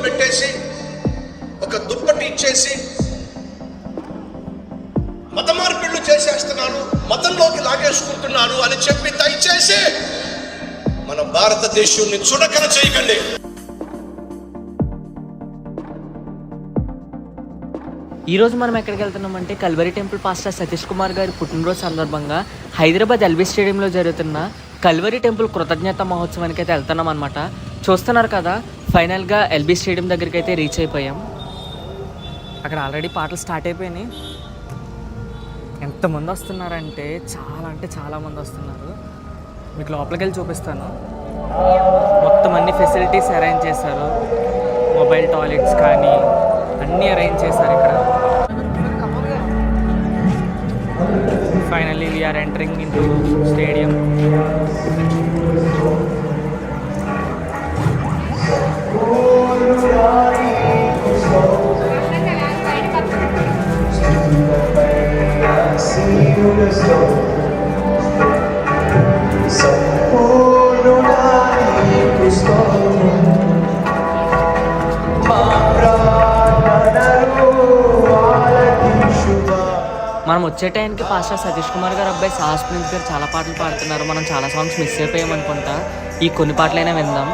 పెట్టేసి ఒక దుప్పటి ఇచ్చేసి మత మార్పిళ్ళు చేసేస్తున్నారు, మతంలోకి లాగేసుకుంటున్నారు అని చెప్పి దయచేసి మన భారతదేశాన్ని చుడకన చేయకండి. ఈరోజు మనం ఎక్కడికి వెళ్తున్నామంటే Calvary temple pastor Satish Kumar గారి పుట్టినరోజు సందర్భంగా హైదరాబాద్ ఎల్బీ స్టేడియంలో జరుగుతున్న కల్వరి టెంపుల్ కృతజ్ఞత మహోత్సవానికి అయితే వెళ్తున్నాం అనమాట. చూస్తున్నారు కదా, ఫైనల్గా ఎల్బీ స్టేడియం దగ్గరికి అయితే రీచ్ అయిపోయాం. అక్కడ ఆల్రెడీ పాటలు స్టార్ట్ అయిపోయినాయి. ఎంతమంది వస్తున్నారంటే చాలా మంది వస్తున్నారు. మీకు లోపలికి వెళ్ళి చూపిస్తాను. మొత్తం అన్ని ఫెసిలిటీస్ అరేంజ్ చేశారు. మొబైల్ టాయిలెట్స్ కానీ అన్నీ అరేంజ్ చేశారు ఇక్కడ. Finally we're entering into stadium. మనం వచ్చే టైంకి పాస్టర్ సతీష్ కుమార్ గారు అబ్బాయి సాహస్ ప్రిన్స్ గారు చాలా పాటలు పాడుతున్నారు. మనం చాలా సాంగ్స్ మిస్ అయిపోయామనుకుంటా. ఈ కొన్ని పాటలైనా విందాం.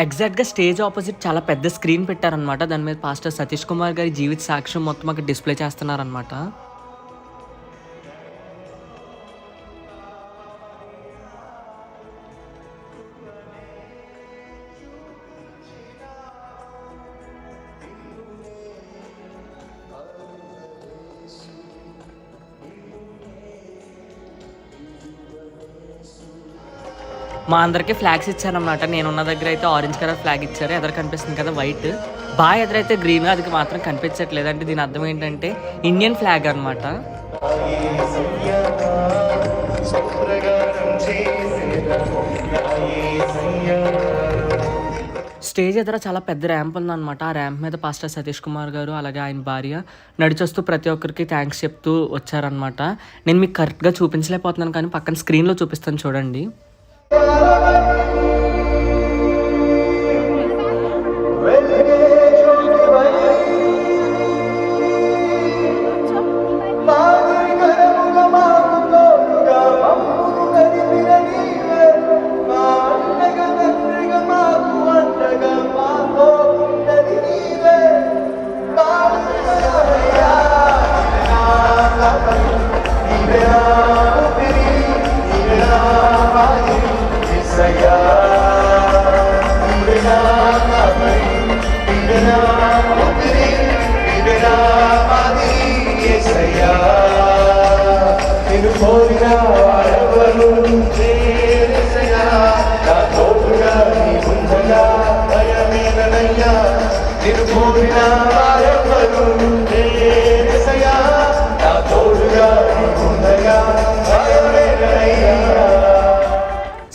ఎగ్జాక్ట్గా స్టేజ్ ఆపోజిట్ చాలా పెద్ద స్క్రీన్ పెట్టారనమాట. దాని మీద పాస్టర్ సతీష్ కుమార్ గారి జీవిత సాక్ష్యం మొత్తం అక్కడ డిస్ప్లే చేస్తున్నారనమాట. మా అందరికీ ఫ్లాగ్స్ ఇచ్చారనమాట. నేనున్న దగ్గర అయితే ఆరెంజ్ కలర్ ఫ్లాగ్ ఇచ్చారు. ఎదురు కనిపిస్తుంది కదా వైట్, బాగా ఎదురైతే గ్రీన్, అది మాత్రం కనిపించట్లేదు. అంటే దీని అర్థం ఏంటంటే ఇండియన్ ఫ్లాగ్ అనమాట. స్టేజ్ ఎదుర చాలా పెద్ద ర్యాంప్ ఉందన్నమాట. ఆ ర్యాంప్ మీద పాస్టర్ సతీష్ కుమార్ గారు అలాగే ఆయన భార్య నడిచొస్తూ ప్రతి ఒక్కరికి థ్యాంక్స్ చెప్తూ వచ్చారనమాట. నేను మీకు కరెక్ట్గా చూపించలేకపోతున్నాను కానీ పక్కన స్క్రీన్లో చూపిస్తాను చూడండి.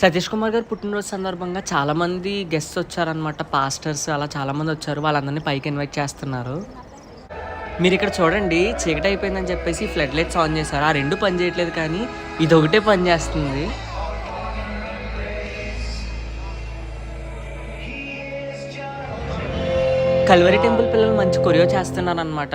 సతీష్ కుమార్ గారు పుట్టినరోజు సందర్భంగా చాలామంది గెస్ట్స్ వచ్చారనమాట. పాస్టర్స్ అలా చాలామంది వచ్చారు. వాళ్ళందరినీ పైకి ఇన్వైట్ చేస్తున్నారు. మీరు ఇక్కడ చూడండి, చీకటి అయిపోయిందని చెప్పేసి ఫ్లడ్ లైట్స్ ఆన్ చేశారు. ఆ రెండు పని చేయట్లేదు కానీ ఇది ఒకటే పని చేస్తుంది. కల్వరి టెంపుల్ పిల్లలు మంచి కొరియో చేస్తున్నారు అనమాట.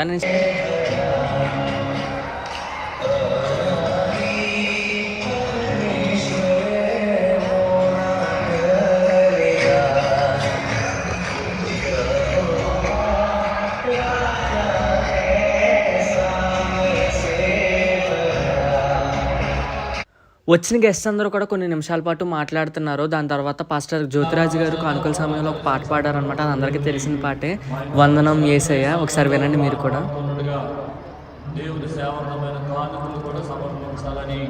వచ్చిన గెస్ట్ అందరూ కూడా కొన్ని నిమిషాల పాటు మాట్లాడుతున్నారు. దాని తర్వాత పాస్టర్ జ్యోతిరాజు గారు కానుకల సమయంలో ఒక పాట పాడారనమాట. అది అందరికీ తెలిసిన పాటే, వందనం యేసయ్య. ఒకసారి వినండి మీరు కూడా. దేవుని సేవకమైన కానుకలు కూడా సమర్పించాలని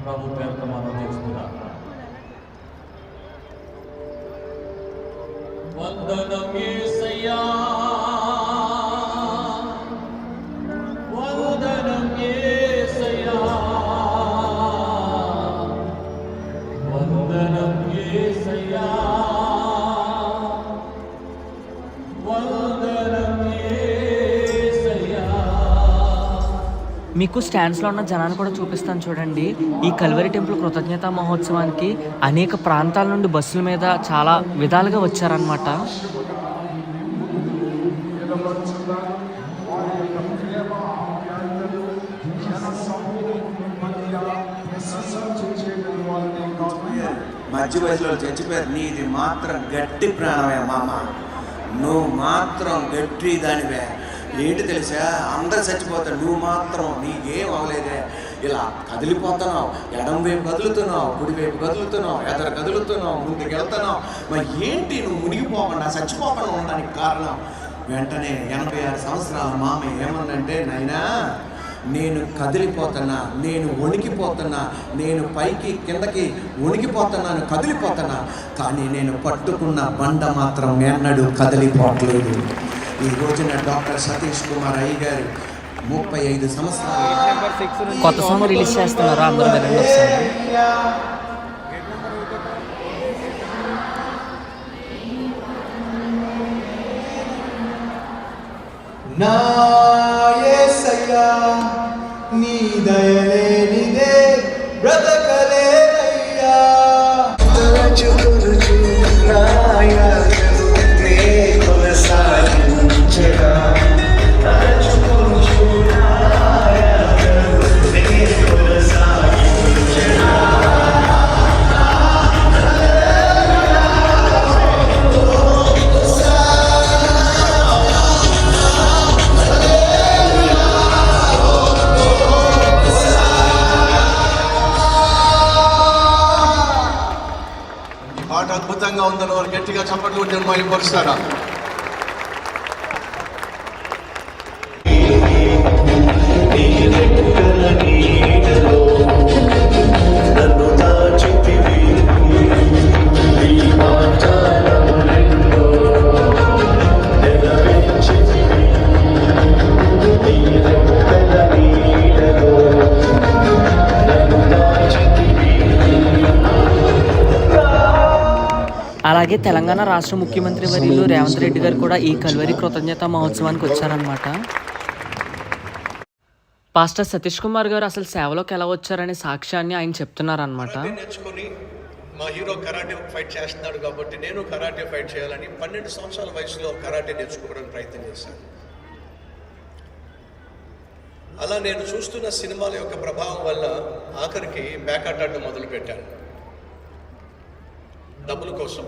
ప్రభు పేరుతో మనం చేస్తున్నారు. వందనం యేసయ్యా, వందనం యేసయ్యా, వందనం యేసయ్యా, వందనం యేసయ్యా. మీకు స్టాండ్స్లో ఉన్న జనాన్ని కూడా చూపిస్తాను చూడండి. ఈ కల్వరి టెంపుల్ కృతజ్ఞతా మహోత్సవానికి అనేక ప్రాంతాల నుండి బస్సుల మీద చాలా విధాలుగా వచ్చారనమాట. మధ్య వయసులో చచ్చిపోయారు. నీది మాత్రం గట్టి ప్రాణమే మామ, నువ్వు మాత్రం గట్టి దానివే. ఏంటి తెలుసా, అందరు చచ్చిపోతాడు, నువ్వు మాత్రం నీకేం అవ్వలేదే. ఇలా కదిలిపోతున్నావు, ఎడం వైపు కదులుతున్నావు, కుడి వైపు కదులుతున్నావు, ఎదరు కదులుతున్నావు, ముందుకు వెళ్తున్నావు. మరి ఏంటి నువ్వు మునిగిపోకుండా చచ్చిపోకుండా ఉండడానికి కారణం? వెంటనే 86 సంవత్సరాల మామ ఏమన్నంటే, నాయనా నేను కదిలిపోతున్నా, నేను వణికిపోతున్నా, నేను పైకి కిందకి వణికిపోతున్నాను, కదిలిపోతున్నా, కానీ నేను పట్టుకున్న బండ మాత్రం ఎన్నడూ కదిలిపోవట్లేదు. ఈ రోజున డాక్టర్ సతీష్ కుమార్ అయ్య గారు 35 సంవత్సరాలు కొత్త సాంగ్ రిలీజ్ చేస్తున్నారు, అందరూ వినండి ఒకసారి. నా యేసయ్యా, నీ దయలేనిదే బ్రతకలేనయ్యా. తలచుకొనుచు నా యాత్రను నే కొనసాగించగా, తలచుకొనుచు నా యాత్రను నే కొనసాగించగా. పాట అద్భుతంగా ఉందని వారు గట్టిగా చప్పట్లు కొట్టి మహిమపరుస్తారా? నన్ను దాచితివి, నీ వాగ్దానములెన్నో నెరవేర్చితివి. నీ రెక్కల నీడలో నన్ను దాచితివి. అలాగే తెలంగాణ రాష్ట్ర ముఖ్యమంత్రి వర్యులు రేవంత్ రెడ్డి గారు కూడా ఈ కల్వరి కృతజ్ఞతా మహోత్సవానికి వచ్చారనమాట. పాస్టర్ సతీష్ కుమార్ గారు అసలు సేవలోకి ఎలా వచ్చారనే సాక్ష్యాన్ని ఆయన చెప్తున్నారనమాట. నేర్చుకొని మా హీరో కరాటే ఫైట్ చేస్తున్నాడు కాబట్టి నేను కరాటే ఫైట్ చేయాలని 12 సంవత్సరాల వయసులో కరాటే నేర్చుకోవడానికి ప్రయత్నం చేశాను. అలా నేను చూస్తున్న సినిమాల యొక్క ప్రభావం వల్ల ఆఖరికి బ్యాకాట్ ఆడడం మొదలు పెట్టాను. డబ్బుల కోసం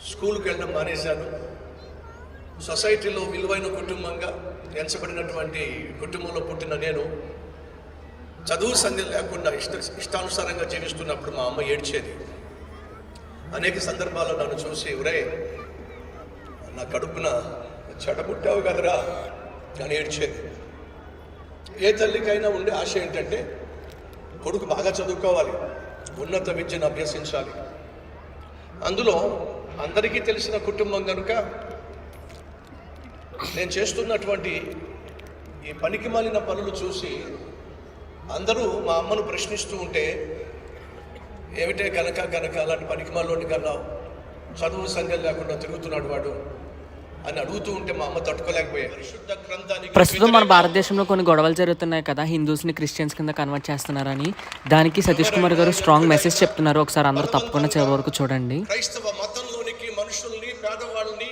స్కూల్కి వెళ్ళడం మానేశాను. సొసైటీలో విలువైన కుటుంబంగా ఎంచబడినటువంటి కుటుంబంలో పుట్టిన నేను చదువు సంధ్య లేకుండా ఇష్టానుసారంగా జీవిస్తున్నప్పుడు మా అమ్మ ఏడ్చేది. అనేక సందర్భాల్లో నన్ను చూసి, ఒరే నా కడుపున చెడబుట్టావు కదరా అని ఏడ్చేది. ఏ తల్లికైనా ఉండే ఆశ ఏంటంటే కొడుకు బాగా చదువుకోవాలి, ఉన్నత విద్యను అభ్యసించాలి. అందులో అందరికీ తెలిసిన కుటుంబం కనుక నేను చేస్తున్నటువంటి ఈ పనికి మాలిన పనులు చూసి అందరూ మా అమ్మను ప్రశ్నిస్తూ ఉంటే, ఏమిటే కనుక అలాంటి పనికి మాలోని కన్నా చదువు సంఖ్య లేకుండా తిరుగుతున్నాడు వాడు అని అడుగుతూ ఉంటే మా అమ్మ తట్టుకోలేకపోయాయి. పరిశుద్ధ గ్రంథానికి ప్రస్తుతం మన భారతదేశంలో కొన్ని గొడవలు జరుగుతున్నాయి కదా, హిందూస్ని క్రిస్టియన్స్ కింద కన్వర్ట్ చేస్తున్నారని. దానికి సతీష్ కుమార్ గారు స్ట్రాంగ్ మెసేజ్ చెప్తున్నారు. ఒకసారి అందరూ తప్పకుండా చివరి వరకు చూడండి. క్రైస్తవ మతంలోనికి మనుషుల్ని, పేదవాళ్ళని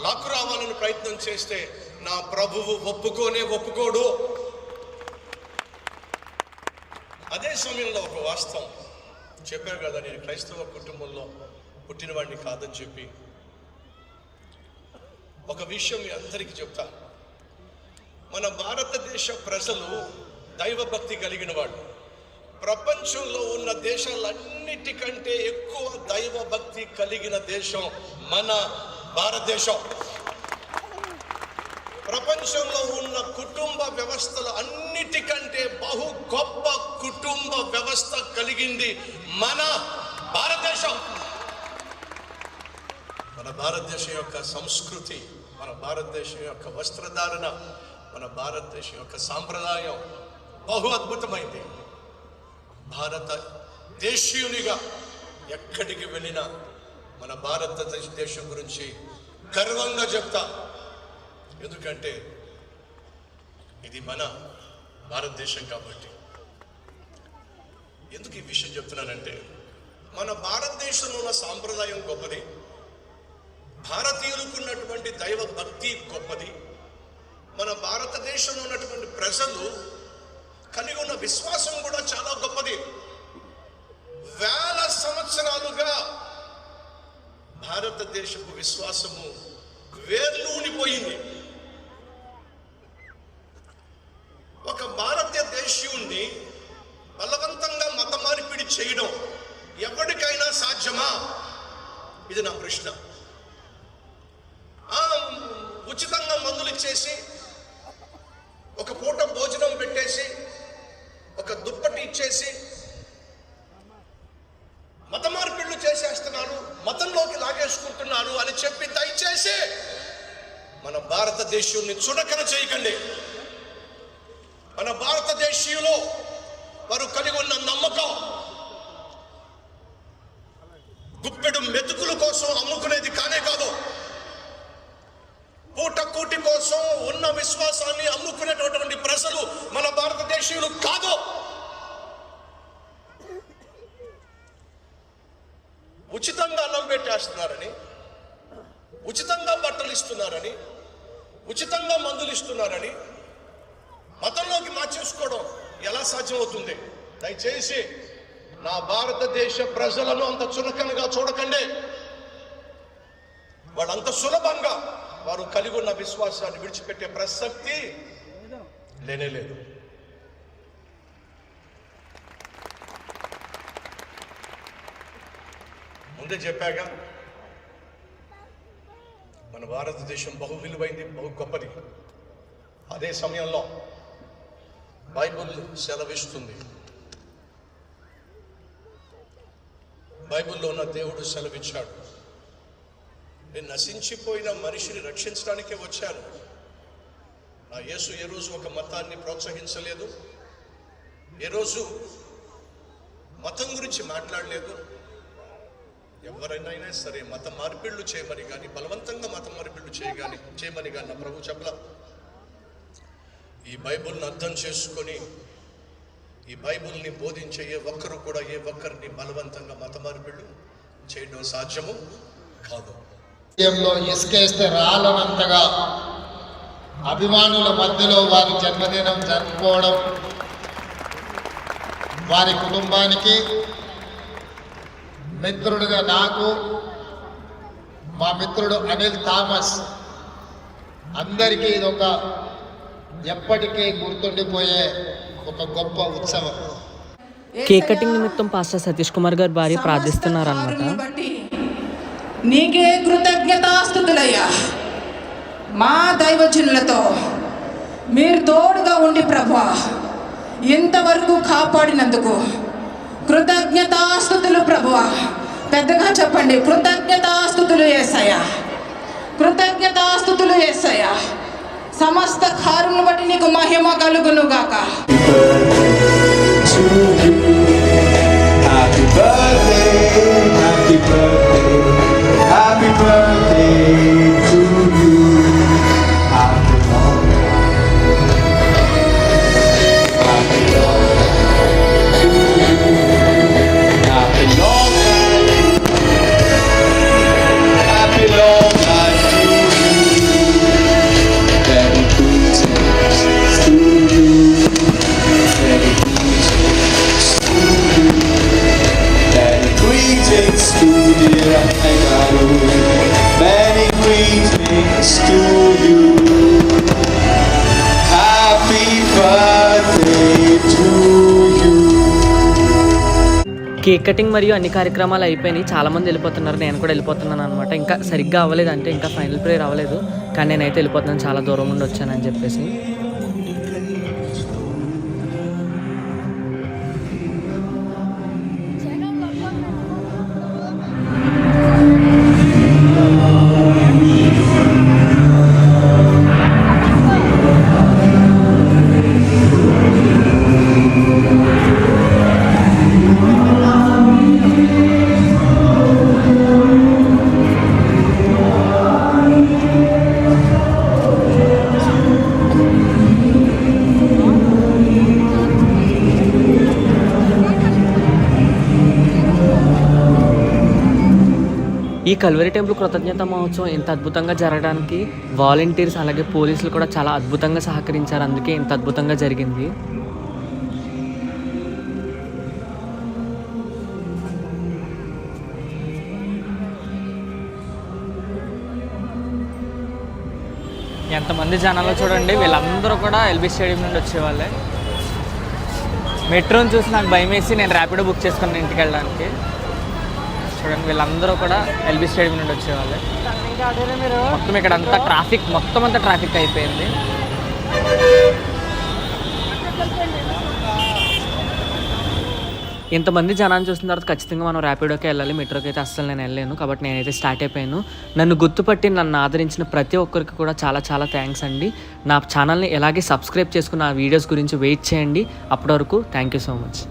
లాక్కు రావాలని ప్రయత్నం చేస్తే నా ప్రభువు ఒప్పుకోడు. అదే సమయంలో ఒక వాస్తవం చెప్పారు కదా, నేను క్రైస్తవ కుటుంబంలో పుట్టినవాడిని కాదని చెప్పి. ఒక విషయం మీ అందరికీ చెప్తా. మన భారతదేశ ప్రజలు దైవభక్తి కలిగిన వాళ్ళు, ప్రపంచంలో ఉన్న దేశాలన్నిటికంటే ఎక్కువ దైవ భక్తి కలిగిన దేశం మన భారతదేశం. ప్రపంచంలో ఉన్న కుటుంబ వ్యవస్థలు అన్నిటికంటే బహు గొప్ప కుటుంబ వ్యవస్థ కలిగింది మన భారతదేశం. మన భారతదేశం యొక్క సంస్కృతి, మన భారతదేశం యొక్క వస్త్రధారణ, మన భారతదేశం యొక్క సాంప్రదాయం బహు అద్భుతమైంది. భారతదేశీయునిగా ఎక్కడికి వెళ్ళినా మన భారతదేశం గురించి గర్వంగా చెప్తా. ఎందుకంటే ఇది మన భారతదేశం కాబట్టి. ఎందుకు ఈ విషయం చెప్తున్నానంటే, మన భారతదేశంలో ఉన్న సాంప్రదాయం గొప్పది, భారతీయులకు ఉన్నటువంటి దైవ భక్తి గొప్పది, మన భారతదేశంలో ఉన్నటువంటి ప్రజలు కలిగి ఉన్న విశ్వాసం కూడా చాలా గొప్పది. వేల సంవత్సరాలుగా భారతదేశపు విశ్వాసము వేర్లూనిపోయింది. ఒక భారతదేశీయుణ్ణి బలవంతంగా మత మార్పిడి చేయడం ఎవరికైనా సాధ్యమా? ఇది నా ప్రశ్న. ఉచితంగా మందులు ఇచ్చేసి, ఒక పూట భోజనం పెట్టేసి, ఒక దుప్పటి ఇచ్చేసి మత మార్పిళ్ళు చేసేస్తున్నారు, మతంలోకి లాగేసుకుంటున్నారు అని చెప్పి దయచేసి మన భారతదేశీయుల్ని చుడకన చేయకండి. మన భారతదేశీయులు వారు కలిగి ఉన్న నమ్మకం గుప్పెడు మెతుకుల కోసం అమ్ముకునేది కానే కాదు. పూట కూటి కోసం ఉన్న విశ్వాసాన్ని అమ్ముకునేటటువంటి ప్రజలు మన భారతదేశీయులు కాదు. ఉచితంగా అన్నం పెట్టేస్తున్నారని, ఉచితంగా బట్టలు ఇస్తున్నారని, ఉచితంగా మందులు ఇస్తున్నారని మతంలోకి మార్చేసుకోవడం ఎలా సాధ్యమవుతుంది? దయచేసి నా భారతదేశ ప్రజలను అంత చులకనగా చూడకండి. వాళ్ళంత సులభంగా వారు కలిగి ఉన్న విశ్వాసాన్ని విడిచిపెట్టే ప్రసక్తి లేనేలేదు. ముందే చెప్పాగా, మన భారతదేశం బహు విలువైంది, బహు గొప్పది. అదే సమయంలో బైబిల్ సెలవిస్తుంది, బైబిల్లో ఉన్న దేవుడు సెలవిచ్చాడు, నేను నశించిపోయిన మనిషిని రక్షించడానికే వచ్చాను. నా యేసు ఏ రోజు ఒక మతాన్ని ప్రోత్సహించలేదు, ఏ రోజు మతం గురించి మాట్లాడలేదు. ఎవరైనా సరే మత మార్పిళ్ళు చేయమని కానీ, బలవంతంగా మత మార్పిళ్ళు చేయమని కానీ నా ప్రభు చెప్పలా. ఈ బైబిల్ని అర్థం చేసుకొని ఈ బైబిల్ని బోధించే ఏ ఒక్కరు కూడా ఏ ఒక్కరిని బలవంతంగా మత మార్పిళ్ళు చేయడం సాధ్యము కాదు. ఇసుకేస్తే రాలనంతగా అభిమానుల మధ్యలో వారి జన్మదినం జరుపుకోవడం, వారి కుటుంబానికి, మిత్రుడుగా నాకు, మా మిత్రుడు అనిల్ థామస్ అందరికీ ఇదొక ఎప్పటికీ గుర్తుండిపోయే ఒక గొప్ప ఉత్సవం. కేక్ కటింగ్ నిమిత్తం పాస్టర్ సతీష్ కుమార్ గారి భార్య ప్రార్థిస్తున్నారన్నమాట. నీకే కృతజ్ఞతాస్తుతులయ్యా. మా దైవజనులతో మీరు తోడుగా ఉండి ప్రభువా ఇంతవరకు కాపాడినందుకు కృతజ్ఞతాస్తుతులు ప్రభువా. పెద్దగా చెప్పండి, కృతజ్ఞతాస్తుతులు యేసయ్యా, కృతజ్ఞతాస్తుతులు యేసయ్యా. సమస్త కార్యములను బట్టి నీకు మహిమ కలుగును గాక. Happy birthday, happy birthday, happy birthday to you. Happy long life, happy long life to you. Happy long life, happy long life to you. Very good to you. Very greetings to dear Aigaro. Many greetings to you. Happy birthday to you. Cake cutting మరియు అన్ని కార్యక్రమాలు అయిపోయినాయి. చాలామంది వెళ్ళిపోతున్నారు, నేను కూడా వెళ్ళిపోతున్నాను అనమాట. ఇంకా సరిగ్గా అవ్వలేదు, అంటే ఇంకా ఫైనల్ ప్రేయర్ అవ్వలేదు, కానీ నేనైతే వెళ్ళిపోతున్నాను, చాలా దూరం నుండి వచ్చానని చెప్పేసి. ఈ కల్వరి టెంపుల్ కృతజ్ఞత మహోత్సవం ఇంత అద్భుతంగా జరగడానికి వాలంటీర్స్ అలాగే పోలీసులు కూడా చాలా అద్భుతంగా సహకరించారు, అందుకే ఇంత అద్భుతంగా జరిగింది. ఎంతమంది జనాలు చూడండి, వీళ్ళందరూ కూడా ఎల్బీ స్టేడియం నుండి వచ్చేవాళ్ళే. మెట్రోని చూసి నాకు భయం వేసి నేను ర్యాపిడో బుక్ చేసుకున్నాను ఇంటికి వెళ్ళడానికి. చూడండి, వీళ్ళందరూ కూడా ఎల్బీ స్టేడియం నుండి వచ్చేవాళ్ళే. మొత్తం ఇక్కడ అంతా ట్రాఫిక్, మొత్తం అంతా ట్రాఫిక్ అయిపోయింది. ఇంతమంది జనాన్ని చూసిన తర్వాత ఖచ్చితంగా మనం ర్యాపిడోకి వెళ్ళాలి, మెట్రోకి అయితే అస్సలు నేను వెళ్ళలేను. కాబట్టి నేనైతే స్టార్ట్ అయిపోయాను. నన్ను గుర్తుపట్టి నన్ను ఆదరించిన ప్రతి ఒక్కరికి కూడా చాలా చాలా థ్యాంక్స్ అండి. నా ఛానల్ని ఎలాగే సబ్స్క్రైబ్ చేసుకుని ఆ వీడియోస్ గురించి వెయిట్ చేయండి. అప్పటి వరకు థ్యాంక్ యూ సో మచ్.